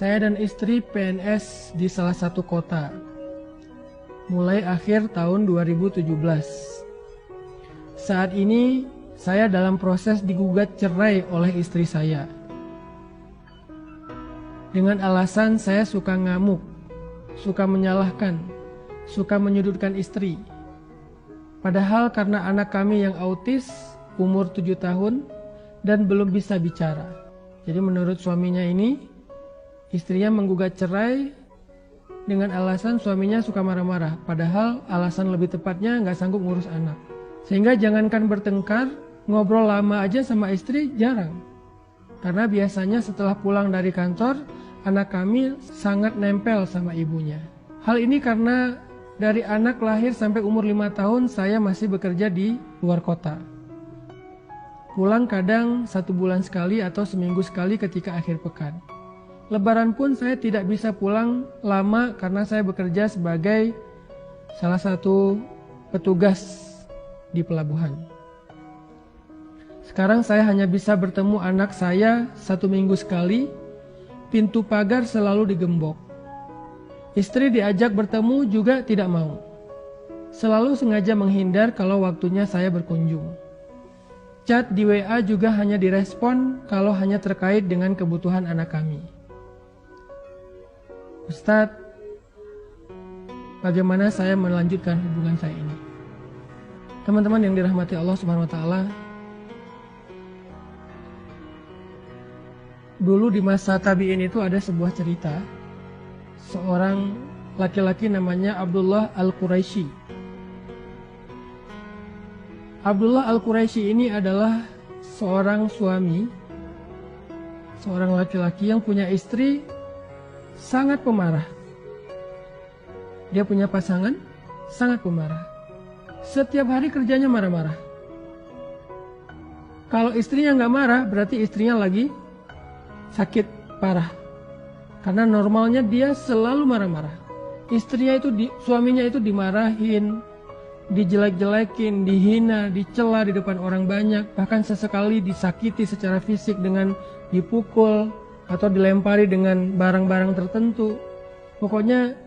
Saya dan istri PNS di salah satu kota, mulai akhir tahun 2017. Saat ini saya dalam proses digugat cerai oleh istri saya. Dengan alasan saya suka ngamuk, suka menyalahkan, suka menyudutkan istri. Padahal karena anak kami yang autis, umur 7 tahun, dan belum bisa bicara. Jadi menurut suaminya ini, istrinya menggugat cerai dengan alasan suaminya suka marah-marah. Padahal alasan lebih tepatnya nggak sanggup ngurus anak. Sehingga jangankan bertengkar, ngobrol lama aja sama istri jarang. Karena biasanya setelah pulang dari kantor, anak kami sangat nempel sama ibunya. Hal ini karena dari anak lahir sampai umur 5 tahun saya masih bekerja di luar kota. Pulang kadang 1 bulan sekali atau seminggu sekali ketika akhir pekan. Lebaran pun saya tidak bisa pulang lama karena saya bekerja sebagai salah satu petugas di pelabuhan. Sekarang saya hanya bisa bertemu anak saya 1 minggu sekali, pintu pagar selalu digembok. Istri diajak bertemu juga tidak mau. Selalu sengaja menghindar kalau waktunya saya berkunjung. Chat di WA juga hanya direspon kalau hanya terkait dengan kebutuhan anak kami. Ustadz, bagaimana saya melanjutkan hubungan saya ini? Teman-teman yang dirahmati Allah Subhanahu wa Ta'ala, dulu di masa tabi'in itu ada sebuah cerita. Seorang laki-laki namanya Abdullah Al-Quraisy. Abdullah Al-Quraisy ini adalah seorang suami, seorang laki-laki yang punya istri sangat pemarah. Dia punya pasangan sangat pemarah. Setiap hari kerjanya marah-marah. Kalau istrinya nggak marah, berarti istrinya lagi sakit parah. Karena normalnya dia selalu marah-marah. Suaminya itu dimarahin, dijelek-jelekin, dihina, dicela di depan orang banyak, bahkan sesekali disakiti secara fisik dengan dipukul atau dilempari dengan barang-barang tertentu. Pokoknya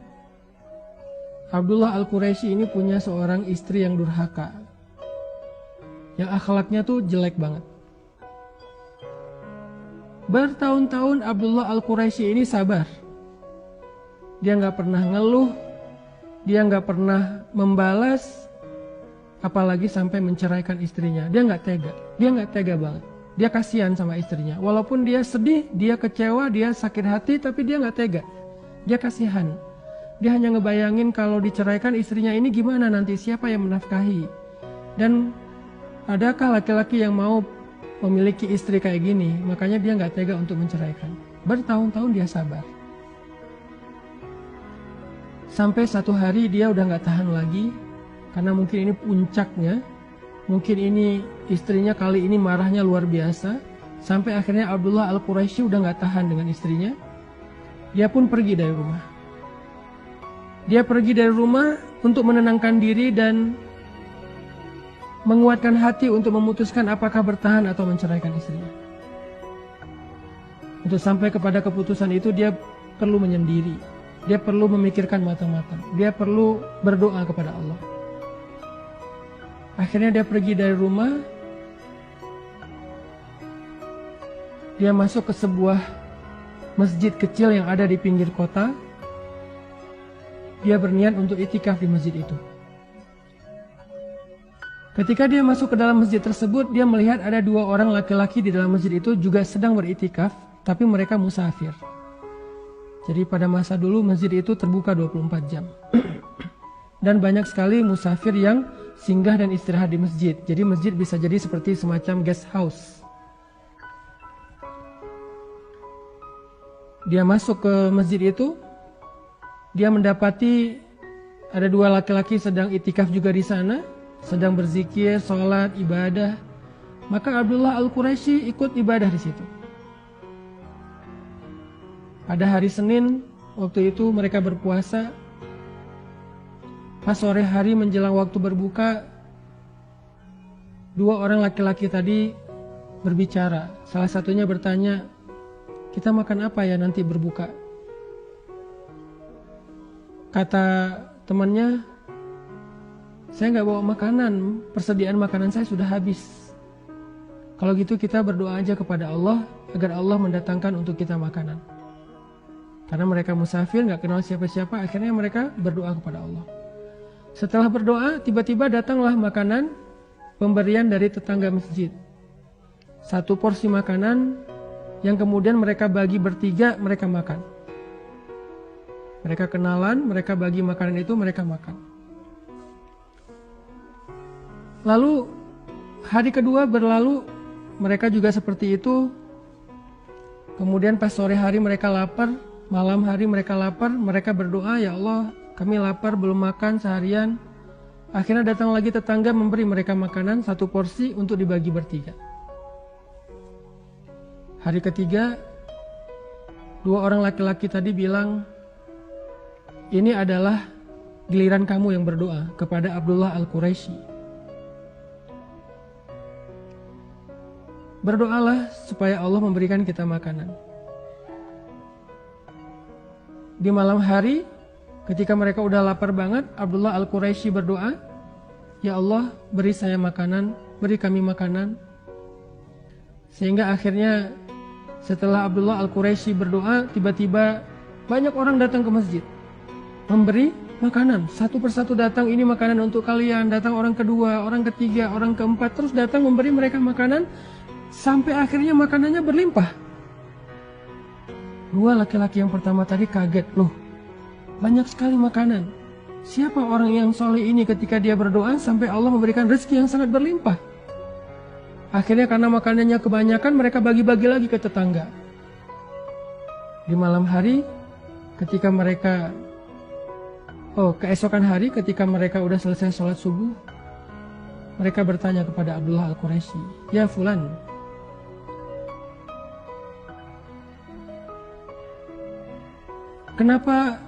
Abdullah Al-Quraisy ini punya seorang istri yang durhaka, yang akhlaknya tuh jelek banget. Bertahun-tahun Abdullah Al-Quraisy ini sabar. Dia nggak pernah ngeluh, dia nggak pernah membalas, apalagi sampai menceraikan istrinya. Dia nggak tega banget. Dia kasihan sama istrinya. Walaupun dia sedih, dia kecewa, dia sakit hati, tapi dia nggak tega. Dia kasihan. Dia hanya ngebayangin kalau diceraikan istrinya ini gimana nanti, siapa yang menafkahi. Dan adakah laki-laki yang mau memiliki istri kayak gini? Makanya dia nggak tega untuk menceraikan. Bertahun-tahun dia sabar. Sampai satu hari dia udah nggak tahan lagi, karena mungkin ini puncaknya. Mungkin ini istrinya kali ini marahnya luar biasa. Sampai akhirnya Abdullah Al-Quraisy udah gak tahan dengan istrinya. Dia pun pergi dari rumah. Dia pergi dari rumah untuk menenangkan diri dan menguatkan hati untuk memutuskan apakah bertahan atau menceraikan istrinya. Untuk sampai kepada keputusan itu dia perlu menyendiri. Dia perlu memikirkan matang-matang. Dia perlu berdoa kepada Allah. Akhirnya dia pergi dari rumah. Dia masuk ke sebuah masjid kecil yang ada di pinggir kota. Dia berniat untuk itikaf di masjid itu. Ketika dia masuk ke dalam masjid tersebut, dia melihat ada 2 orang laki-laki di dalam masjid itu juga sedang beritikaf, tapi mereka musafir. Jadi pada masa dulu masjid itu terbuka 24 jam. Dan banyak sekali musafir yang singgah dan istirahat di masjid. Jadi masjid bisa jadi seperti semacam guest house. Dia masuk ke masjid itu. Dia mendapati ada 2 laki-laki sedang itikaf juga di sana. Sedang berzikir, sholat, ibadah. Maka Abdullah Al-Quraisy ikut ibadah di situ. Pada hari Senin, waktu itu mereka berpuasa. Pas sore hari menjelang waktu berbuka, 2 orang laki-laki tadi berbicara. Salah satunya bertanya, kita makan apa ya nanti berbuka? Kata temannya, saya nggak bawa makanan, persediaan makanan saya sudah habis. Kalau gitu kita berdoa aja kepada Allah agar Allah mendatangkan untuk kita makanan. Karena mereka musafir, nggak kenal siapa-siapa, akhirnya mereka berdoa kepada Allah. Setelah berdoa, tiba-tiba datanglah makanan pemberian dari tetangga masjid. 1 porsi makanan yang kemudian mereka bagi bertiga, mereka makan. Mereka kenalan, mereka bagi makanan itu, mereka makan. Lalu hari kedua berlalu, mereka juga seperti itu. Kemudian pas sore hari mereka lapar, malam hari mereka lapar, mereka berdoa, ya Allah, kami lapar belum makan seharian. Akhirnya datang lagi tetangga memberi mereka makanan 1 porsi untuk dibagi bertiga. Hari ketiga, 2 orang laki-laki tadi bilang, ini adalah giliran kamu yang berdoa kepada Abdullah Al-Quraisy. Berdoalah supaya Allah memberikan kita makanan. Di malam hari, ketika mereka udah lapar banget, Abdullah Al-Quraisy berdoa, ya Allah, beri saya makanan, beri kami makanan. Sehingga akhirnya setelah Abdullah Al-Quraisy berdoa, tiba-tiba banyak orang datang ke masjid memberi makanan. Satu persatu datang, ini makanan untuk kalian. Datang orang kedua, orang ketiga, orang keempat, terus datang memberi mereka makanan. Sampai akhirnya makanannya berlimpah. 2 laki-laki yang pertama tadi kaget, loh, banyak sekali makanan. Siapa orang yang soleh ini ketika dia berdoa sampai Allah memberikan rezeki yang sangat berlimpah? Akhirnya karena makanannya kebanyakan, mereka bagi-bagi lagi ke tetangga. Di malam hari, ketika mereka, keesokan hari ketika mereka udah selesai sholat subuh, mereka bertanya kepada Abdullah Al-Quraisy, ya Fulan, kenapa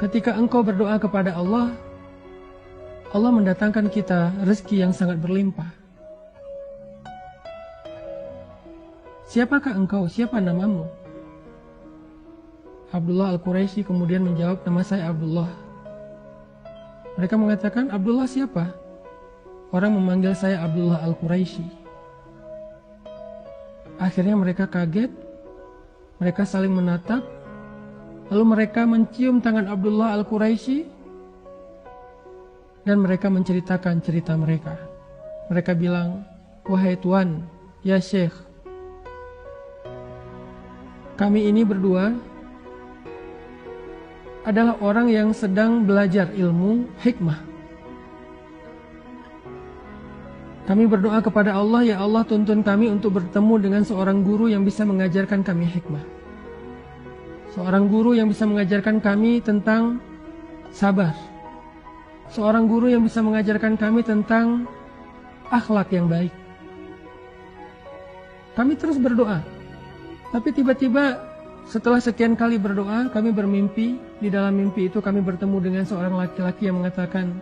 ketika engkau berdoa kepada Allah, Allah mendatangkan kita rezeki yang sangat berlimpah? Siapakah engkau? Siapa namamu? Abdullah Al-Quraisy kemudian menjawab, nama saya Abdullah. Mereka mengatakan, Abdullah siapa? Orang memanggil saya Abdullah Al-Quraisy. Akhirnya mereka kaget, mereka saling menatap, lalu mereka mencium tangan Abdullah Al-Quraisy dan mereka menceritakan cerita mereka. Mereka bilang, wahai Tuan, ya Syekh, kami ini berdua adalah orang yang sedang belajar ilmu hikmah. Kami berdoa kepada Allah, ya Allah, tuntun kami untuk bertemu dengan seorang guru yang bisa mengajarkan kami hikmah. Seorang guru yang bisa mengajarkan kami tentang sabar. Seorang guru yang bisa mengajarkan kami tentang akhlak yang baik. Kami terus berdoa. Tapi tiba-tiba setelah sekian kali berdoa, kami bermimpi. Di dalam mimpi itu kami bertemu dengan seorang laki-laki yang mengatakan,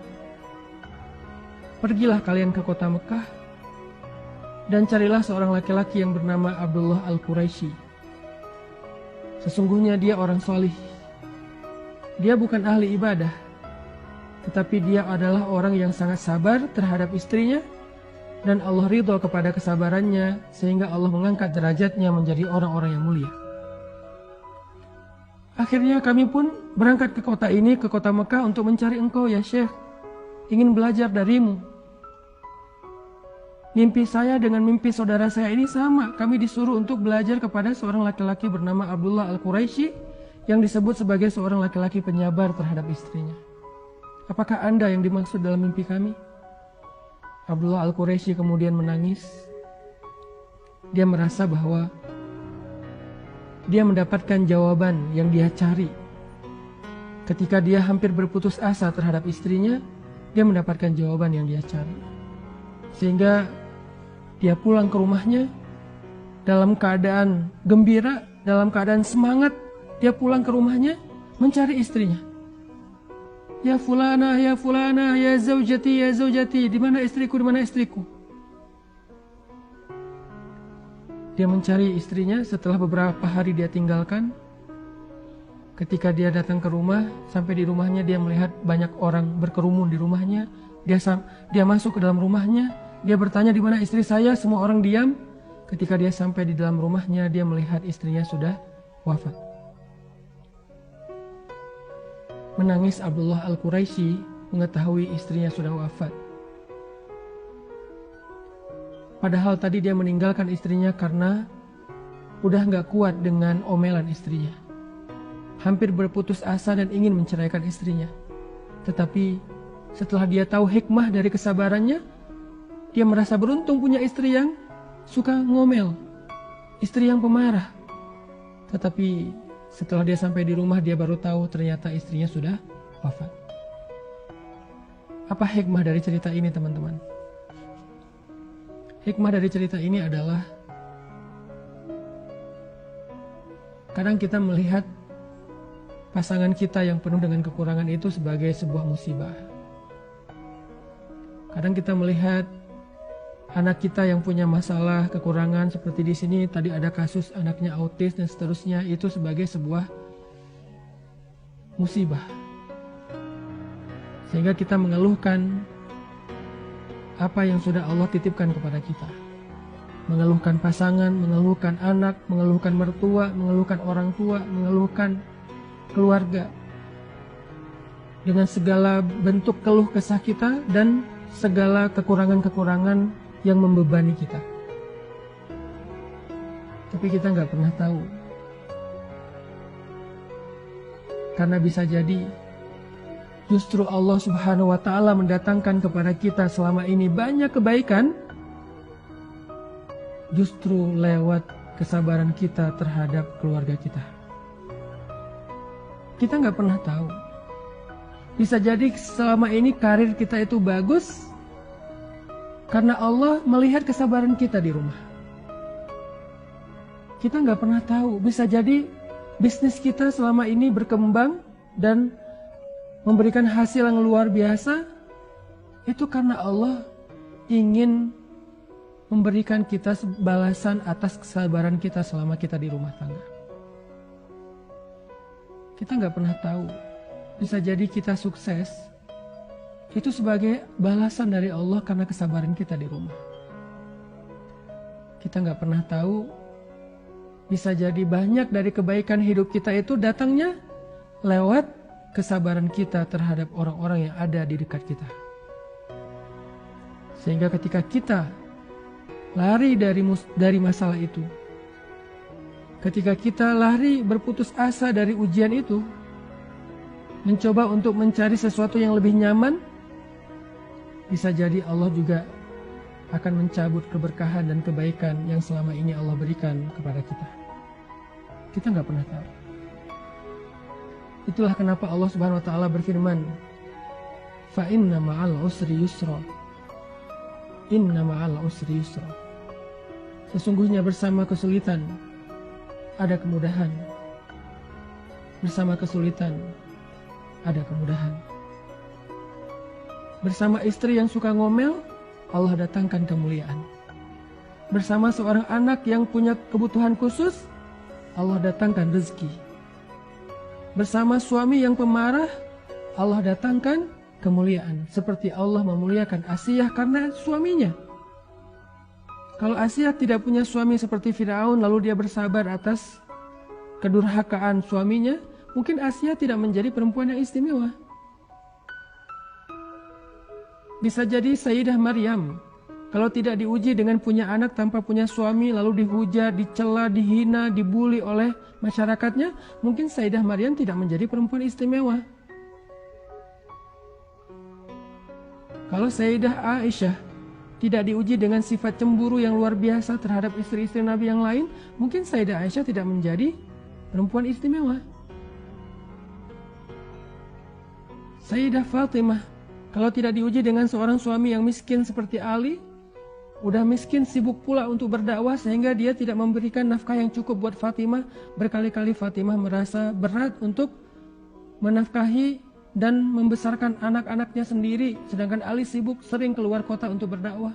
pergilah kalian ke kota Mekah dan carilah seorang laki-laki yang bernama Abdullah Al-Quraisy. Sesungguhnya dia orang solih. Dia bukan ahli ibadah, tetapi dia adalah orang yang sangat sabar terhadap istrinya, dan Allah ridho kepada kesabarannya sehingga Allah mengangkat derajatnya menjadi orang-orang yang mulia. Akhirnya kami pun berangkat ke kota ini, ke kota Mekah untuk mencari engkau ya Syekh, ingin belajar darimu. Mimpi saya dengan mimpi saudara saya ini sama. Kami disuruh untuk belajar kepada seorang laki-laki bernama Abdullah Al-Quraisy yang disebut sebagai seorang laki-laki penyabar terhadap istrinya. Apakah Anda yang dimaksud dalam mimpi kami? Abdullah Al-Quraisy kemudian menangis. Dia merasa bahwa dia mendapatkan jawaban yang dia cari. Ketika dia hampir berputus asa terhadap istrinya, dia mendapatkan jawaban yang dia cari. Sehingga dia pulang ke rumahnya dalam keadaan gembira, dalam keadaan semangat. Dia pulang ke rumahnya mencari istrinya. Ya fulana, ya fulana, ya zaujati, ya zaujati, di mana istriku, di mana istriku? Dia mencari istrinya. Setelah beberapa hari dia tinggalkan, Ketika dia datang ke rumah, sampai di rumahnya dia melihat banyak orang berkerumun di rumahnya. Dia masuk ke dalam rumahnya, dia bertanya di mana istri saya, semua orang diam. Ketika dia sampai di dalam rumahnya, dia melihat istrinya sudah wafat. Menangis Abdullah Al-Quraisy mengetahui istrinya sudah wafat. Padahal tadi dia meninggalkan istrinya karena udah gak kuat dengan omelan istrinya. Hampir berputus asa dan ingin menceraikan istrinya. Tetapi setelah dia tahu hikmah dari kesabarannya, dia merasa beruntung punya istri yang suka ngomel, istri yang pemarah. Tetapi setelah dia sampai di rumah, dia baru tahu ternyata istrinya sudah wafat. Apa hikmah dari cerita ini, teman-teman? Hikmah dari cerita ini adalah kadang kita melihat pasangan kita yang penuh dengan kekurangan itu sebagai sebuah musibah. Kadang kita melihat anak kita yang punya masalah, kekurangan seperti di sini tadi ada kasus anaknya autis dan seterusnya, itu sebagai sebuah musibah. Sehingga kita mengeluhkan apa yang sudah Allah titipkan kepada kita. Mengeluhkan pasangan, mengeluhkan anak, mengeluhkan mertua, mengeluhkan orang tua, mengeluhkan keluarga. Dengan segala bentuk keluh kesah kita dan segala kekurangan-kekurangan yang membebani kita. Tapi kita nggak pernah tahu. Karena bisa jadi justru Allah Subhanahu wa Ta'ala mendatangkan kepada kita selama ini banyak kebaikan justru lewat kesabaran kita terhadap keluarga kita. Kita nggak pernah tahu. Bisa jadi selama ini karir kita itu bagus karena Allah melihat kesabaran kita di rumah. Kita nggak pernah tahu. Bisa jadi bisnis kita selama ini berkembang dan memberikan hasil yang luar biasa. Itu karena Allah ingin memberikan kita balasan atas kesabaran kita selama kita di rumah tangga. Kita nggak pernah tahu. Bisa jadi kita sukses itu sebagai balasan dari Allah karena kesabaran kita di rumah. Kita nggak pernah tahu. Bisa jadi banyak dari kebaikan hidup kita itu datangnya lewat kesabaran kita terhadap orang-orang yang ada di dekat kita. Sehingga ketika kita lari dari masalah itu, ketika kita lari berputus asa dari ujian itu, mencoba untuk mencari sesuatu yang lebih nyaman, bisa jadi Allah juga akan mencabut keberkahan dan kebaikan yang selama ini Allah berikan kepada kita. Kita nggak pernah tahu. Itulah kenapa Allah Subhanahu wa Ta'ala berfirman, fa inna ma'al usri yusra. Inna ma'al usri yusra. Sesungguhnya bersama kesulitan ada kemudahan. Bersama kesulitan ada kemudahan. Bersama istri yang suka ngomel, Allah datangkan kemuliaan. Bersama seorang anak yang punya kebutuhan khusus, Allah datangkan rezeki. Bersama suami yang pemarah, Allah datangkan kemuliaan. Seperti Allah memuliakan Asiyah karena suaminya. Kalau Asiyah tidak punya suami seperti Firaun, lalu dia bersabar atas kedurhakaan suaminya, mungkin Asiyah tidak menjadi perempuan yang istimewa. Bisa jadi Sayyidah Maryam, kalau tidak diuji dengan punya anak tanpa punya suami, lalu dihujat, dicela, dihina, dibully oleh masyarakatnya, mungkin Sayyidah Maryam tidak menjadi perempuan istimewa. Kalau Sayyidah Aisyah tidak diuji dengan sifat cemburu yang luar biasa terhadap istri-istri Nabi yang lain, mungkin Sayyidah Aisyah tidak menjadi perempuan istimewa. Sayyidah Fatimah, kalau tidak diuji dengan seorang suami yang miskin seperti Ali, udah miskin sibuk pula untuk berdakwah sehingga dia tidak memberikan nafkah yang cukup buat Fatimah. Berkali-kali Fatimah merasa berat untuk menafkahi dan membesarkan anak-anaknya sendiri, sedangkan Ali sibuk sering keluar kota untuk berdakwah.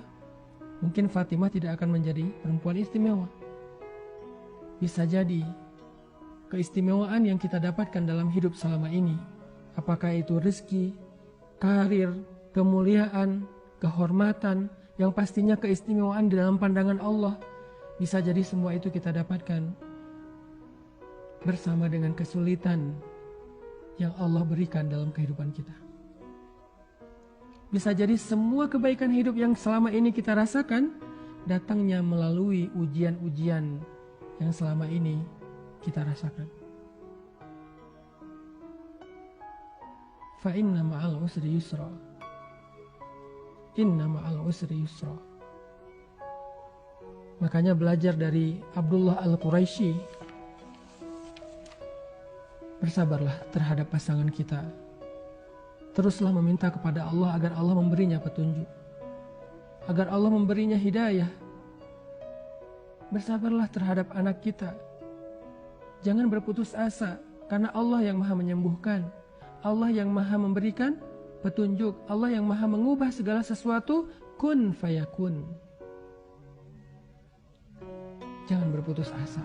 Mungkin Fatimah tidak akan menjadi perempuan istimewa. Bisa jadi keistimewaan yang kita dapatkan dalam hidup selama ini, apakah itu rezeki, karir, kemuliaan, kehormatan, yang pastinya keistimewaan di dalam pandangan Allah, bisa jadi semua itu kita dapatkan bersama dengan kesulitan yang Allah berikan dalam kehidupan kita. Bisa jadi semua kebaikan hidup yang selama ini kita rasakan datangnya melalui ujian-ujian yang selama ini kita rasakan. Fa inna ma'al usri yusra. Inna ma'al usri yusra. Makanya belajar dari Abdullah Al-Quraisy, bersabarlah terhadap pasangan kita. Teruslah meminta kepada Allah agar Allah memberinya petunjuk, agar Allah memberinya hidayah. Bersabarlah terhadap anak kita. Jangan berputus asa, karena Allah yang maha menyembuhkan, Allah yang maha memberikan petunjuk, Allah yang maha mengubah segala sesuatu. Kun fayakun. Jangan berputus asa.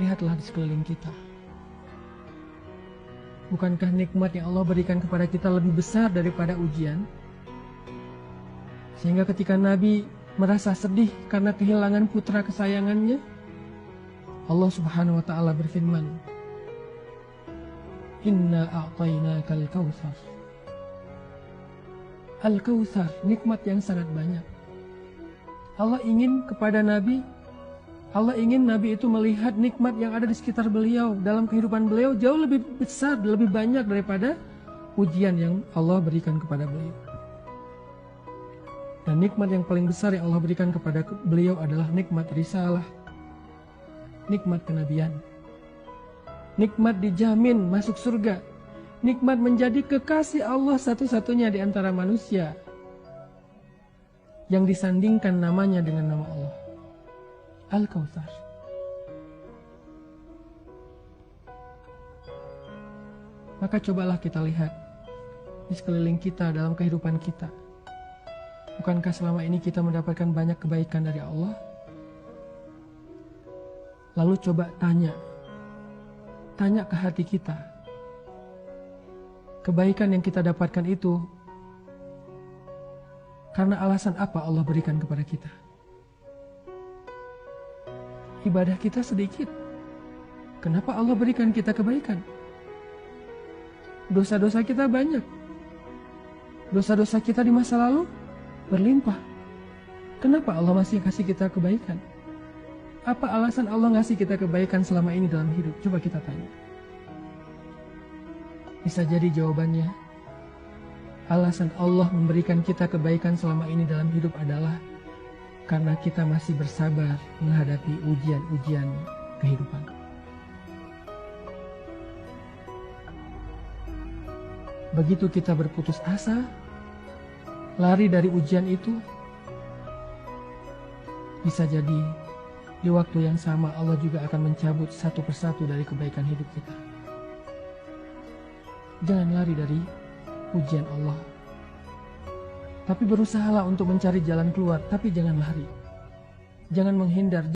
Lihatlah di sekeliling kita. Bukankah nikmat yang Allah berikan kepada kita lebih besar daripada ujian? Sehingga ketika Nabi merasa sedih karena kehilangan putra kesayangannya, Allah Subhanahu wa ta'ala berfirman, Inna a'tainakal kautsar. Al-Kautsar, nikmat yang sangat banyak. Allah ingin kepada Nabi, Allah ingin Nabi itu melihat nikmat yang ada di sekitar beliau, dalam kehidupan beliau jauh lebih besar, lebih banyak daripada ujian yang Allah berikan kepada beliau. Dan nikmat yang paling besar yang Allah berikan kepada beliau adalah nikmat risalah, nikmat kenabian, nikmat dijamin masuk surga, nikmat menjadi kekasih Allah satu-satunya di antara manusia, yang disandingkan namanya dengan nama Allah, Al-Kautsar. Maka cobalah kita lihat di sekeliling kita, dalam kehidupan kita. Bukankah selama ini kita mendapatkan banyak kebaikan dari Allah? Lalu coba tanya ke hati kita, kebaikan yang kita dapatkan itu karena alasan apa Allah berikan kepada kita? Ibadah kita sedikit, kenapa Allah berikan kita kebaikan? Dosa-dosa kita banyak, dosa-dosa kita di masa lalu berlimpah, kenapa Allah masih kasih kita kebaikan? Apa alasan Allah ngasih kita kebaikan selama ini dalam hidup? Coba kita tanya. Bisa jadi jawabannya, alasan Allah memberikan kita kebaikan selama ini dalam hidup adalah karena kita masih bersabar menghadapi ujian-ujian kehidupan. Begitu kita berputus asa, lari dari ujian itu, bisa jadi di waktu yang sama Allah juga akan mencabut satu persatu dari kebaikan hidup kita. Jangan lari dari ujian Allah, tapi berusahalah untuk mencari jalan keluar, tapi jangan lari, jangan menghindar.